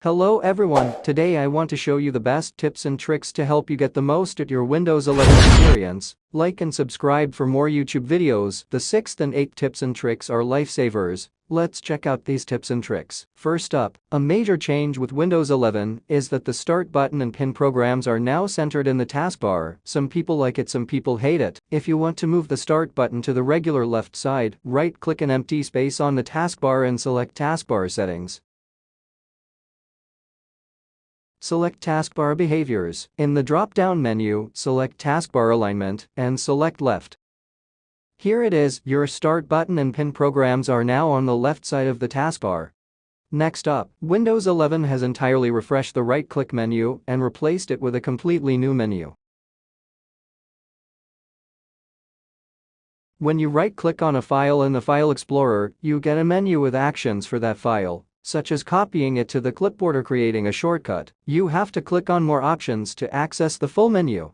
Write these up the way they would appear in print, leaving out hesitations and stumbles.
Hello everyone, today I want to show you the best tips and tricks to help you get the most at your Windows 11 experience. Like and subscribe for more YouTube videos. The 6th and 8th tips and tricks are lifesavers. Let's check out these tips and tricks. First up, a major change with Windows 11 is that the Start button and Pin programs are now centered in the taskbar. Some people like it, some people hate it. If you want to move the Start button to the regular left side, right-click an empty space on the taskbar and select Taskbar Settings. Select Taskbar Behaviors. In the drop-down menu, select Taskbar Alignment and select Left. Here it is, your Start button and Pin programs are now on the left side of the taskbar. Next up, Windows 11 has entirely refreshed the right-click menu and replaced it with a completely new menu. When you right-click on a file in the File Explorer, you get a menu with actions for that file, such as copying it to the clipboard or creating a shortcut. You have to click on More Options to access the full menu.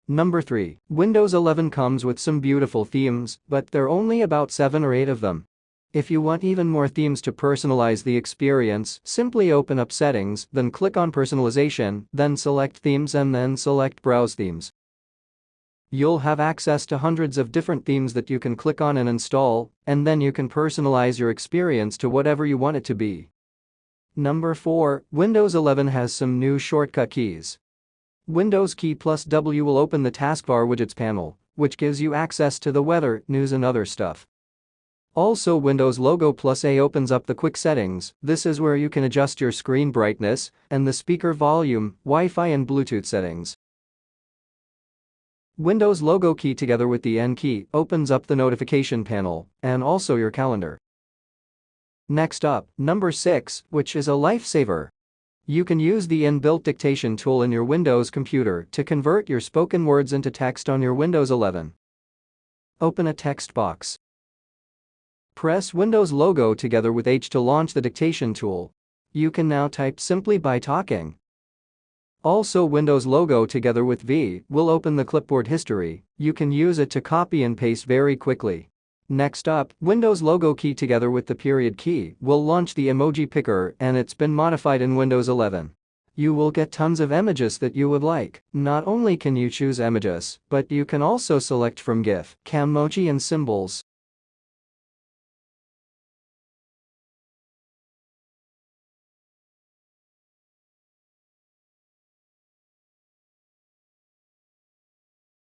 Number 3. Windows 11 comes with some beautiful themes, but there are only about 7 or 8 of them. If you want even more themes to personalize the experience, simply open up Settings, then click on Personalization, then select Themes and then select Browse Themes. You'll have access to hundreds of different themes that you can click on and install, and then you can personalize your experience to whatever you want it to be. Number 4. Windows 11 has some new shortcut keys. Windows key plus W will open the taskbar widgets panel, which gives you access to the weather, news and other stuff. Also, Windows logo plus A opens up the quick settings. This is where you can adjust your screen brightness and the speaker volume, Wi-Fi and Bluetooth settings. Windows logo key together with the N key opens up the notification panel and also your calendar. Next up, number 6, which is a lifesaver. You can use the inbuilt dictation tool in your Windows computer to convert your spoken words into text on your Windows 11. Open a text box. Press Windows logo together with H to launch the dictation tool. You can now type simply by talking. Also, Windows logo together with V will open the clipboard history. You can use it to copy and paste very quickly. Next up, Windows logo key together with the period key will launch the emoji picker, and it's been modified in Windows 11. You will get tons of images that you would like. Not only can you choose images, but you can also select from GIF, Camoji and symbols.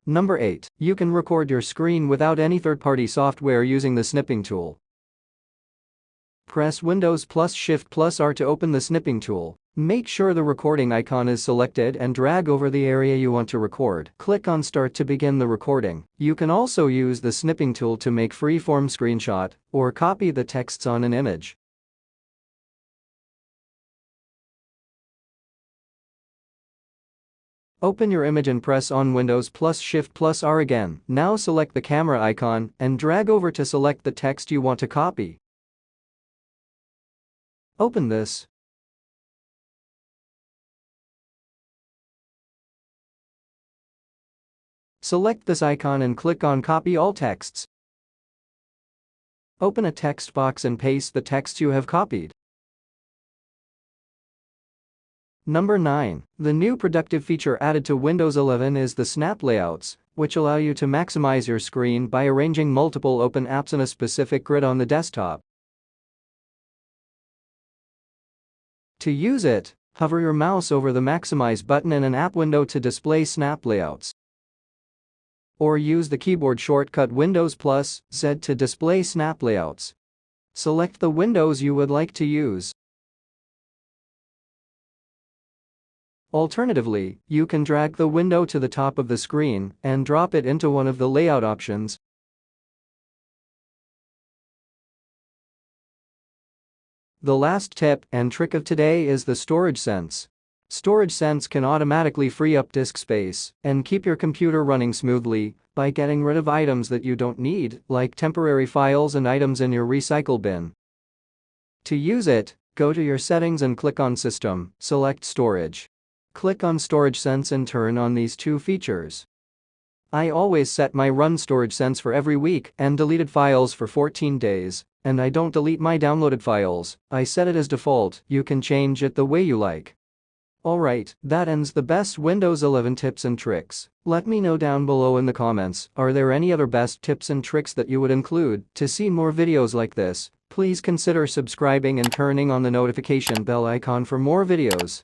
Number 8. You can record your screen without any third-party software using the snipping tool. Press Windows plus Shift plus R to open the snipping tool. Make sure the recording icon is selected and drag over the area you want to record. Click on Start to begin the recording. You can also use the snipping tool to make free-form screenshot or copy the texts on an image. Open your image and press on Windows plus Shift plus R again. Now select the camera icon and drag over to select the text you want to copy. Open this. Select this icon and click on Copy All Texts. Open a text box and paste the text you have copied. Number 9. The new productive feature added to Windows 11 is the Snap Layouts, which allow you to maximize your screen by arranging multiple open apps in a specific grid on the desktop. To use it, hover your mouse over the Maximize button in an app window to display Snap Layouts. Or use the keyboard shortcut Windows plus Z to display Snap Layouts. Select the windows you would like to use. Alternatively, you can drag the window to the top of the screen and drop it into one of the layout options. The last tip and trick of today is the Storage Sense. Storage Sense can automatically free up disk space and keep your computer running smoothly by getting rid of items that you don't need, like temporary files and items in your recycle bin. To use it, go to your settings and click on System, select Storage. Click on Storage Sense and turn on these two features. I always set my run storage sense for every week and deleted files for 14 days. And I don't delete my downloaded files, I set it as default. You can change it the way you like. Alright, that ends the best Windows 11 tips and tricks. Let me know down below in the comments, are there any other best tips and tricks that you would include? To see more videos like this, please consider subscribing and turning on the notification bell icon for more videos.